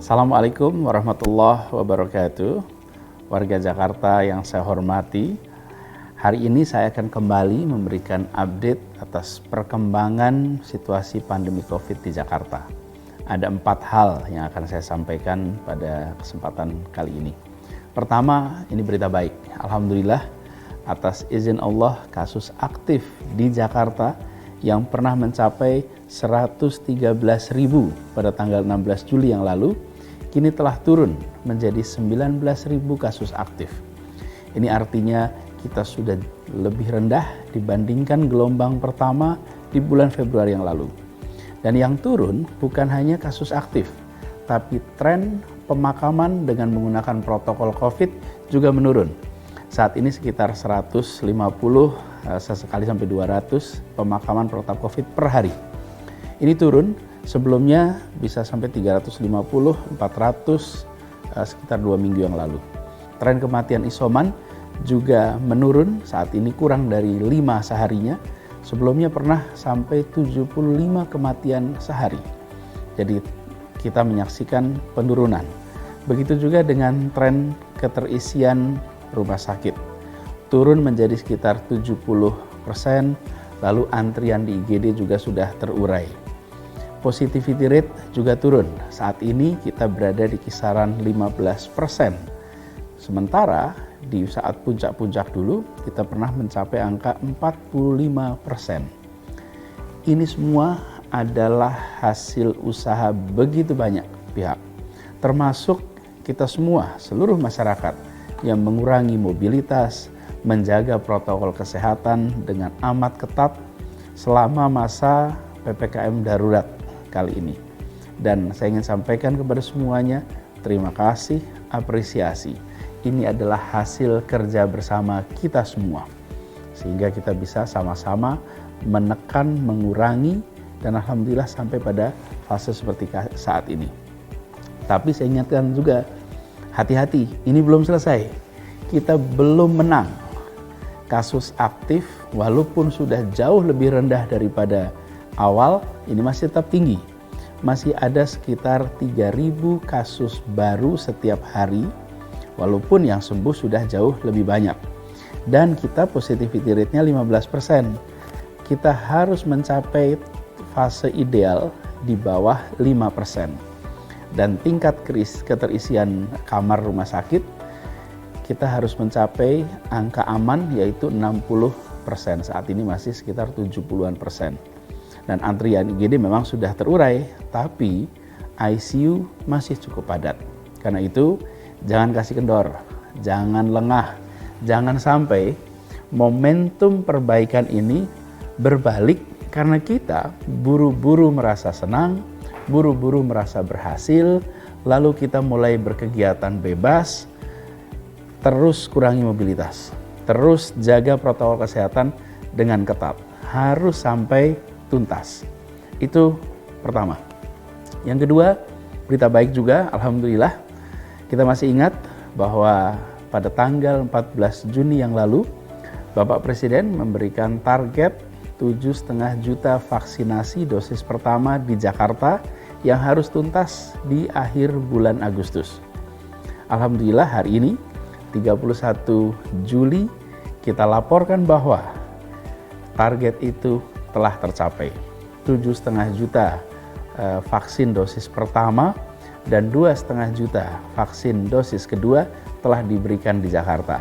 Assalamualaikum warahmatullahi wabarakatuh. Warga Jakarta yang saya hormati, hari ini saya akan kembali memberikan update atas perkembangan situasi pandemi COVID di Jakarta. Ada 4 hal yang akan saya sampaikan pada kesempatan kali ini. Pertama, ini berita baik. Alhamdulillah, atas izin Allah, kasus aktif di Jakarta yang pernah mencapai 113.000 pada tanggal 16 Juli yang lalu, kini telah turun menjadi 19.000 kasus aktif. Ini artinya kita sudah lebih rendah dibandingkan gelombang pertama di bulan Februari yang lalu. Dan yang turun bukan hanya kasus aktif, tapi tren pemakaman dengan menggunakan protokol COVID juga menurun. Saat ini sekitar 150, sesekali sampai 200 pemakaman protokol COVID per hari. Ini turun. Sebelumnya bisa sampai 350, 400 sekitar 2 minggu yang lalu. Tren kematian isoman juga menurun, saat ini kurang dari 5 seharinya. Sebelumnya pernah sampai 75 kematian sehari. Jadi kita menyaksikan penurunan. Begitu juga dengan tren keterisian rumah sakit. Turun menjadi sekitar 70%, lalu antrian di IGD juga sudah terurai. Positivity rate juga turun. Saat ini kita berada di kisaran 15%. Sementara di saat puncak-puncak dulu kita pernah mencapai angka 45%. Ini semua adalah hasil usaha begitu banyak pihak. Termasuk kita semua, seluruh masyarakat yang mengurangi mobilitas, menjaga protokol kesehatan dengan amat ketat selama masa PPKM darurat kali ini. Dan saya ingin sampaikan kepada semuanya, terima kasih, apresiasi. Ini adalah hasil kerja bersama kita semua. Sehingga kita bisa sama-sama menekan, mengurangi, dan alhamdulillah sampai pada fase seperti saat ini. Tapi saya ingatkan juga, hati-hati, ini belum selesai. Kita belum menang. Kasus aktif walaupun sudah jauh lebih rendah daripada awal, ini masih tetap tinggi. Masih ada sekitar 3.000 kasus baru setiap hari, walaupun yang sembuh sudah jauh lebih banyak. Dan kita positivity rate-nya 15%. Kita harus mencapai fase ideal di bawah 5%. Dan tingkat keterisian kamar rumah sakit, kita harus mencapai angka aman yaitu 60%. Saat ini masih sekitar 70-an%. Dan antrian IGD memang sudah terurai, tapi ICU masih cukup padat. Karena itu, jangan kasih kendor, jangan lengah, jangan sampai momentum perbaikan ini berbalik karena kita buru-buru merasa senang, buru-buru merasa berhasil, lalu kita mulai berkegiatan bebas, terus kurangi mobilitas, terus jaga protokol kesehatan dengan ketat. Harus sampai tuntas. Itu pertama. Yang kedua, berita baik juga, alhamdulillah. Kita masih ingat bahwa pada tanggal 14 Juni yang lalu, Bapak Presiden memberikan target 7,5 juta vaksinasi dosis pertama di Jakarta yang harus tuntas di akhir bulan Agustus. Alhamdulillah hari ini, 31 Juli, kita laporkan bahwa target itu telah tercapai. 7,5 juta vaksin dosis pertama dan 2,5 juta vaksin dosis kedua telah diberikan di Jakarta.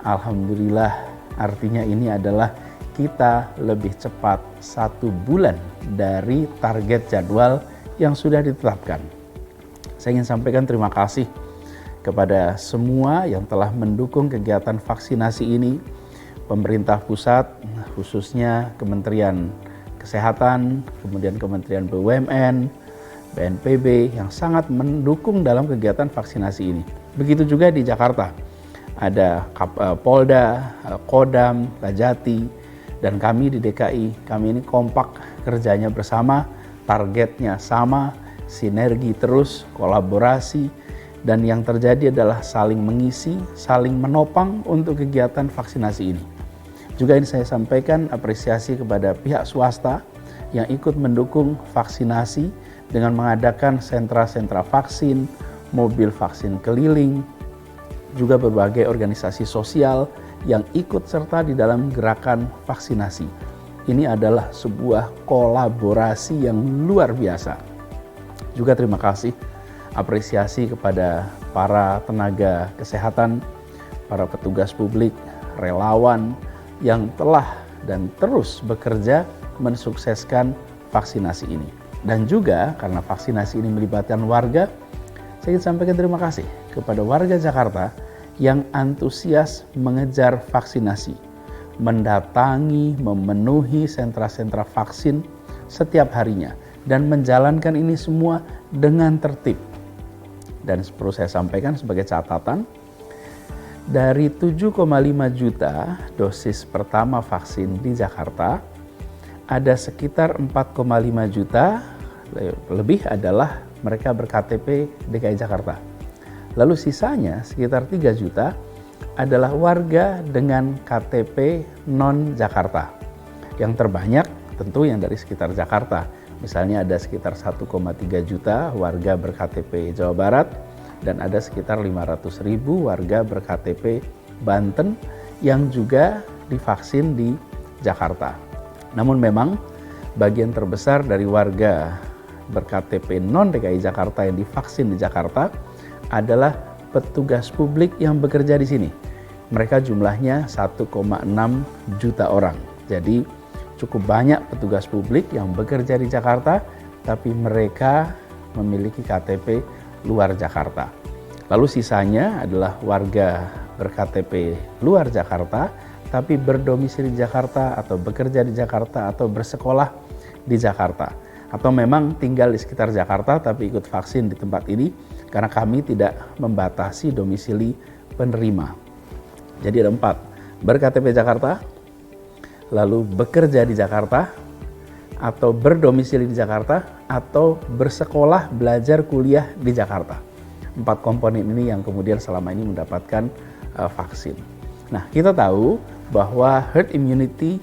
Alhamdulillah, artinya ini adalah kita lebih cepat 1 bulan dari target jadwal yang sudah ditetapkan. Saya ingin sampaikan terima kasih kepada semua yang telah mendukung kegiatan vaksinasi ini. Pemerintah pusat, khususnya Kementerian Kesehatan, kemudian Kementerian BUMN, BNPB yang sangat mendukung dalam kegiatan vaksinasi ini. Begitu juga di Jakarta, ada Polda, Kodam, Kajati, dan kami di DKI. Kami ini kompak kerjanya bersama, targetnya sama, sinergi terus, kolaborasi, dan yang terjadi adalah saling mengisi, saling menopang untuk kegiatan vaksinasi ini. Juga ini saya sampaikan apresiasi kepada pihak swasta yang ikut mendukung vaksinasi dengan mengadakan sentra-sentra vaksin, mobil vaksin keliling, juga berbagai organisasi sosial yang ikut serta di dalam gerakan vaksinasi. Ini adalah sebuah kolaborasi yang luar biasa. Juga terima kasih, apresiasi kepada para tenaga kesehatan, para petugas publik, relawan yang telah dan terus bekerja mensukseskan vaksinasi ini. Dan juga karena vaksinasi ini melibatkan warga, saya ingin sampaikan terima kasih kepada warga Jakarta yang antusias mengejar vaksinasi, mendatangi, memenuhi sentra-sentra vaksin setiap harinya, dan menjalankan ini semua dengan tertib. Dan perlu saya sampaikan sebagai catatan, dari 7,5 juta dosis pertama vaksin di Jakarta, ada sekitar 4,5 juta lebih adalah mereka ber-KTP DKI Jakarta. Lalu sisanya sekitar 3 juta adalah warga dengan KTP non-Jakarta. Yang terbanyak tentu yang dari sekitar Jakarta. Misalnya ada sekitar 1,3 juta warga ber-KTP Jawa Barat, dan ada sekitar 500.000 warga ber-KTP Banten yang juga divaksin di Jakarta. Namun memang bagian terbesar dari warga ber-KTP non-DKI Jakarta yang divaksin di Jakarta adalah petugas publik yang bekerja di sini. Mereka jumlahnya 1,6 juta orang. Jadi cukup banyak petugas publik yang bekerja di Jakarta, tapi mereka memiliki KTP luar Jakarta. Lalu sisanya adalah warga ber-KTP luar Jakarta, tapi berdomisili di Jakarta atau bekerja di Jakarta atau bersekolah di Jakarta. Atau memang tinggal di sekitar Jakarta tapi ikut vaksin di tempat ini karena kami tidak membatasi domisili penerima. Jadi ada 4, ber-KTP Jakarta, lalu bekerja di Jakarta, atau berdomisili di Jakarta, atau bersekolah belajar kuliah di Jakarta. 4 komponen ini yang kemudian selama ini mendapatkan vaksin. Nah, kita tahu bahwa herd immunity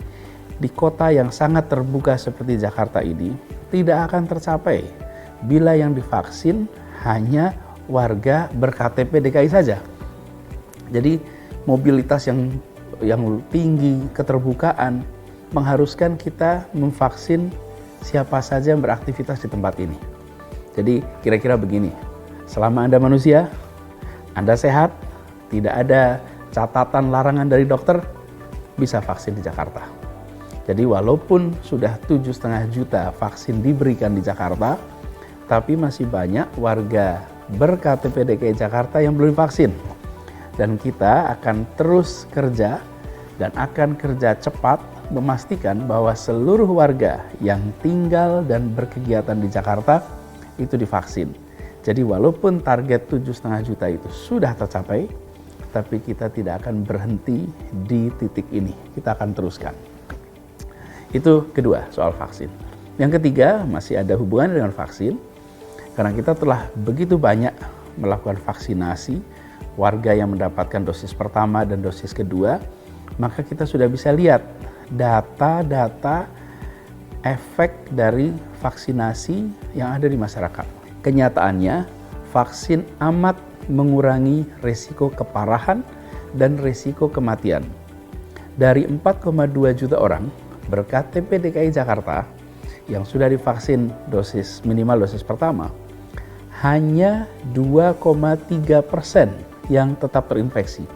di kota yang sangat terbuka seperti Jakarta ini tidak akan tercapai bila yang divaksin hanya warga ber-KTP DKI saja. Jadi mobilitas yang tinggi, keterbukaan mengharuskan kita memvaksin siapa saja yang beraktivitas di tempat ini. Jadi kira-kira begini, selama Anda manusia, Anda sehat, tidak ada catatan larangan dari dokter, bisa vaksin di Jakarta. Jadi walaupun sudah 7,5 juta vaksin diberikan di Jakarta, tapi masih banyak warga ber-KTP DKI Jakarta yang belum vaksin. Dan kita akan terus kerja dan akan kerja cepat memastikan bahwa seluruh warga yang tinggal dan berkegiatan di Jakarta itu divaksin. Jadi walaupun target 7,5 juta itu sudah tercapai, tapi kita tidak akan berhenti di titik ini. Kita akan teruskan. Itu kedua soal vaksin. Yang ketiga masih ada hubungan dengan vaksin, karena kita telah begitu banyak melakukan vaksinasi warga yang mendapatkan dosis pertama dan dosis kedua, maka kita sudah bisa lihat data-data efek dari vaksinasi yang ada di masyarakat. Kenyataannya, vaksin amat mengurangi risiko keparahan dan risiko kematian. Dari 4,2 juta orang ber-KTP DKI Jakarta yang sudah divaksin minimal dosis pertama, hanya 2,3% yang tetap terinfeksi.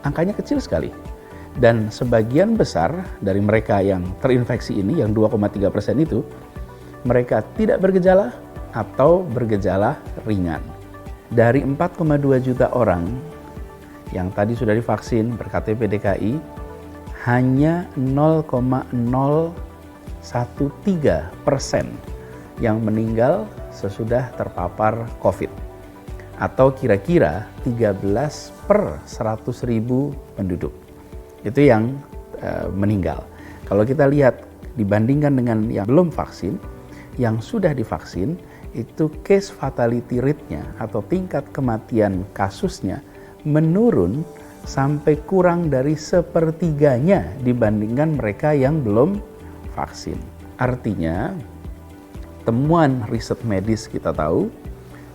Angkanya kecil sekali. Dan sebagian besar dari mereka yang terinfeksi ini, yang 2,3% itu, mereka tidak bergejala atau bergejala ringan. Dari 4,2 juta orang yang tadi sudah divaksin ber-KTP DKI, hanya 0,013% yang meninggal sesudah terpapar COVID. Atau kira-kira 13 per 100.000 penduduk. Itu yang meninggal. Kalau kita lihat dibandingkan dengan yang belum vaksin, yang sudah divaksin, itu case fatality rate-nya atau tingkat kematian kasusnya menurun sampai kurang dari 1/3 dibandingkan mereka yang belum vaksin. Artinya temuan riset medis kita tahu,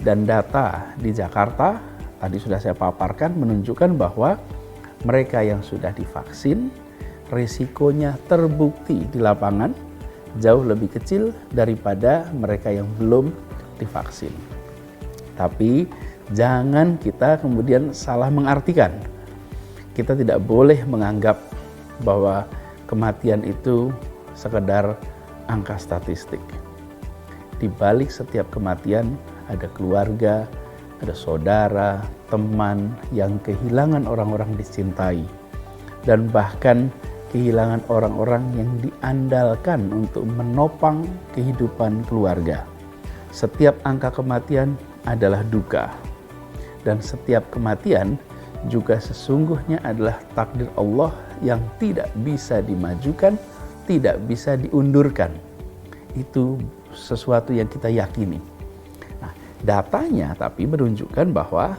dan data di Jakarta tadi sudah saya paparkan menunjukkan bahwa mereka yang sudah divaksin risikonya terbukti di lapangan jauh lebih kecil daripada mereka yang belum divaksin. Tapi jangan kita kemudian salah mengartikan. Kita tidak boleh menganggap bahwa kematian itu sekedar angka statistik. Di balik setiap kematian ada keluarga, ada saudara, teman yang kehilangan orang-orang dicintai, dan bahkan kehilangan orang-orang yang diandalkan untuk menopang kehidupan keluarga. Setiap angka kematian adalah duka, dan setiap kematian juga sesungguhnya adalah takdir Allah yang tidak bisa dimajukan, tidak bisa diundurkan. Itu sesuatu yang kita yakini. Nah, datanya tapi menunjukkan bahwa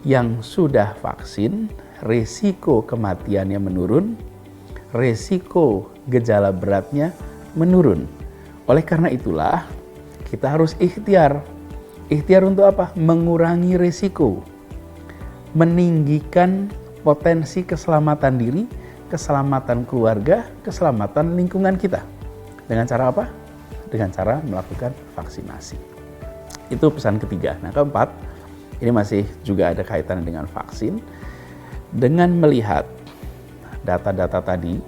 yang sudah vaksin, resiko kematiannya menurun, resiko gejala beratnya menurun. Oleh karena itulah, kita harus ikhtiar. Ikhtiar untuk apa? Mengurangi resiko, meninggikan potensi keselamatan diri, keselamatan keluarga, keselamatan lingkungan kita. Dengan cara apa? Dengan cara melakukan vaksinasi. Itu pesan ketiga. Nah, keempat, ini masih juga ada kaitan dengan vaksin. Dengan melihat data-data tadi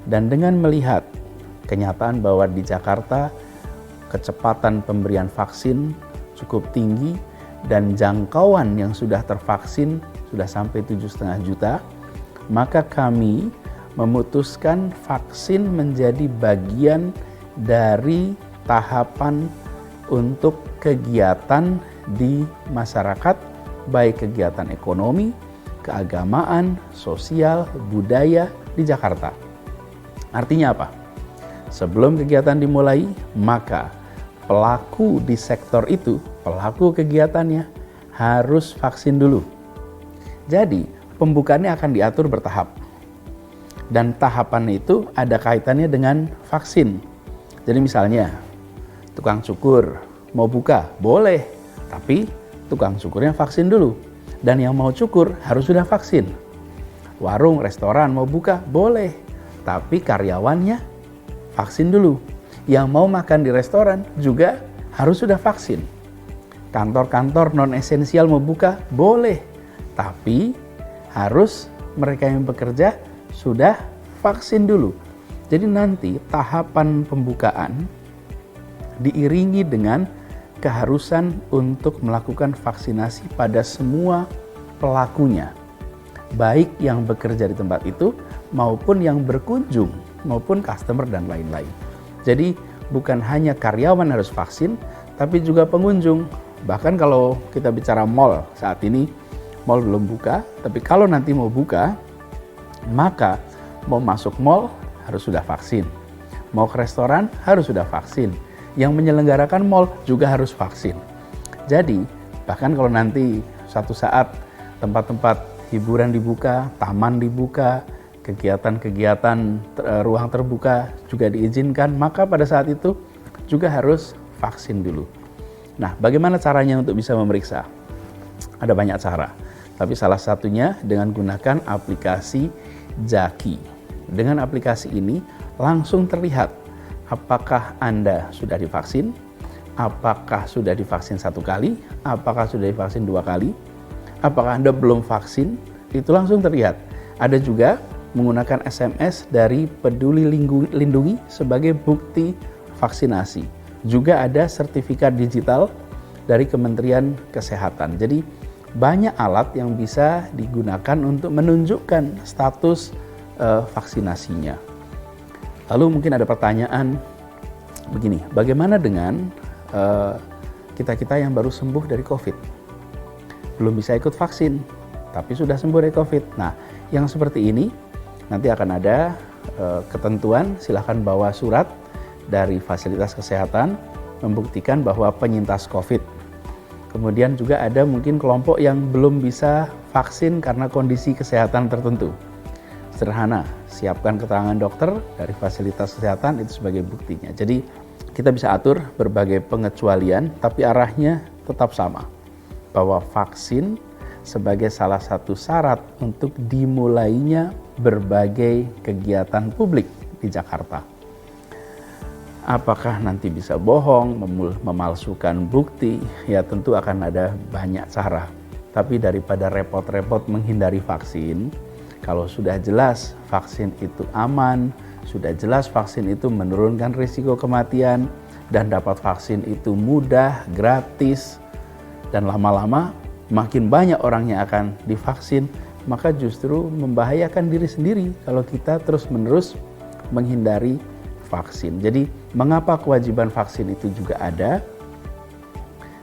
dan dengan melihat kenyataan bahwa di Jakarta kecepatan pemberian vaksin cukup tinggi dan jangkauan yang sudah tervaksin sudah sampai 7,5 juta, maka kami memutuskan vaksin menjadi bagian dari tahapan untuk kegiatan di masyarakat, baik kegiatan ekonomi, keagamaan, sosial, budaya di Jakarta. Artinya apa? Sebelum kegiatan dimulai, maka pelaku di sektor itu, pelaku kegiatannya harus vaksin dulu. Jadi, pembukaannya akan diatur bertahap. Dan tahapan itu ada kaitannya dengan vaksin. Jadi misalnya, tukang cukur mau buka, boleh. Tapi tukang cukurnya vaksin dulu. Dan yang mau cukur harus sudah vaksin. Warung, restoran mau buka, boleh. Tapi karyawannya vaksin dulu. Yang mau makan di restoran juga harus sudah vaksin. Kantor-kantor non-esensial mau buka, boleh. Tapi harus mereka yang bekerja sudah vaksin dulu. Jadi nanti tahapan pembukaan diiringi dengan keharusan untuk melakukan vaksinasi pada semua pelakunya. Baik yang bekerja di tempat itu maupun yang berkunjung, maupun customer dan lain-lain. Jadi bukan hanya karyawan harus vaksin, tapi juga pengunjung. Bahkan kalau kita bicara mall saat ini, mall belum buka, tapi kalau nanti mau buka, maka mau masuk mall harus sudah vaksin. Mau ke restoran harus sudah vaksin. Yang menyelenggarakan mall juga harus vaksin. Jadi, bahkan kalau nanti suatu saat tempat-tempat hiburan dibuka, taman dibuka, kegiatan-kegiatan ruang terbuka juga diizinkan, maka pada saat itu juga harus vaksin dulu. Nah, bagaimana caranya untuk bisa memeriksa? Ada banyak cara, tapi salah satunya dengan gunakan aplikasi Jaki. Dengan aplikasi ini langsung terlihat apakah Anda sudah divaksin, apakah sudah divaksin 1 kali, apakah sudah divaksin 2 kali, apakah Anda belum vaksin, itu langsung terlihat. Ada juga menggunakan SMS dari Peduli Lindungi sebagai bukti vaksinasi. Juga ada sertifikat digital dari Kementerian Kesehatan. Jadi banyak alat yang bisa digunakan untuk menunjukkan status vaksinasinya. Lalu mungkin ada pertanyaan begini, bagaimana dengan kita-kita yang baru sembuh dari COVID? Belum bisa ikut vaksin, tapi sudah sembuh dari COVID. Nah, yang seperti ini nanti akan ada ketentuan, silahkan bawa surat dari fasilitas kesehatan membuktikan bahwa penyintas COVID. Kemudian juga ada mungkin kelompok yang belum bisa vaksin karena kondisi kesehatan tertentu. Sederhana, siapkan keterangan dokter dari fasilitas kesehatan itu sebagai buktinya. Jadi kita bisa atur berbagai pengecualian, tapi arahnya tetap sama, bahwa vaksin sebagai salah satu syarat untuk dimulainya berbagai kegiatan publik di Jakarta. Apakah nanti bisa bohong, memalsukan bukti? Ya tentu akan ada banyak cara. Tapi daripada repot-repot menghindari vaksin, kalau sudah jelas vaksin itu aman, sudah jelas vaksin itu menurunkan risiko kematian, dan dapat vaksin itu mudah, gratis, dan lama-lama makin banyak orang yang akan divaksin, maka justru membahayakan diri sendiri kalau kita terus-menerus menghindari vaksin. Jadi mengapa kewajiban vaksin itu juga ada?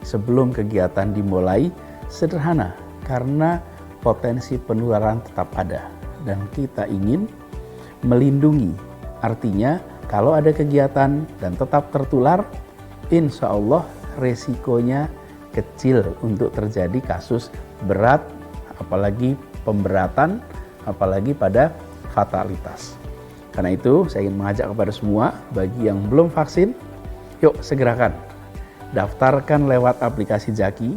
Sebelum kegiatan dimulai, sederhana, karena potensi penularan tetap ada dan kita ingin melindungi. Artinya kalau ada kegiatan dan tetap tertular, insya Allah resikonya kecil untuk terjadi kasus berat, apalagi pemberatan, apalagi pada fatalitas. Karena itu saya ingin mengajak kepada semua, bagi yang belum vaksin, yuk segerakan. Daftarkan lewat aplikasi Jaki,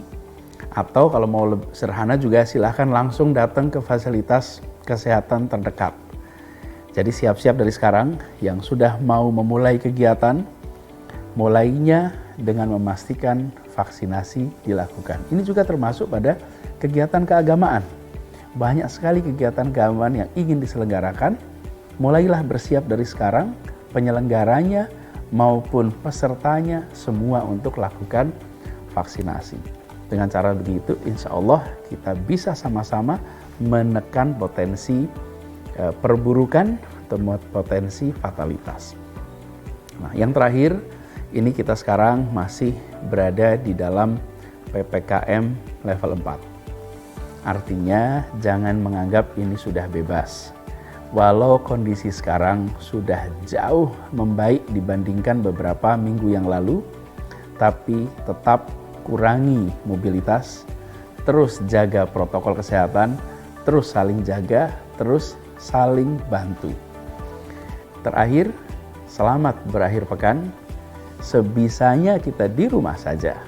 atau kalau mau lebih sederhana juga silahkan langsung datang ke fasilitas kesehatan terdekat. Jadi siap-siap dari sekarang yang sudah mau memulai kegiatan, mulainya dengan memastikan vaksinasi dilakukan. Ini juga termasuk pada kegiatan keagamaan. Banyak sekali kegiatan keagamaan yang ingin diselenggarakan. Mulailah bersiap dari sekarang, penyelenggaranya maupun pesertanya semua untuk lakukan vaksinasi. Dengan cara begitu, insya Allah kita bisa sama-sama menekan potensi perburukan atau potensi fatalitas. Nah, yang terakhir, ini kita sekarang masih berada di dalam PPKM level 4. Artinya jangan menganggap ini sudah bebas. Walau kondisi sekarang sudah jauh membaik dibandingkan beberapa minggu yang lalu, tapi tetap kurangi mobilitas, terus jaga protokol kesehatan, terus saling jaga, terus saling bantu. Terakhir, selamat berakhir pekan. Sebisanya kita di rumah saja.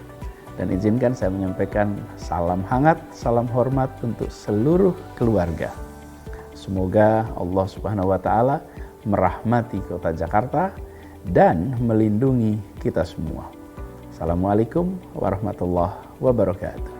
Dan izinkan saya menyampaikan salam hangat, salam hormat untuk seluruh keluarga. Semoga Allah Subhanahu wa Ta'ala merahmati kota Jakarta dan melindungi kita semua. Assalamualaikum warahmatullahi wabarakatuh.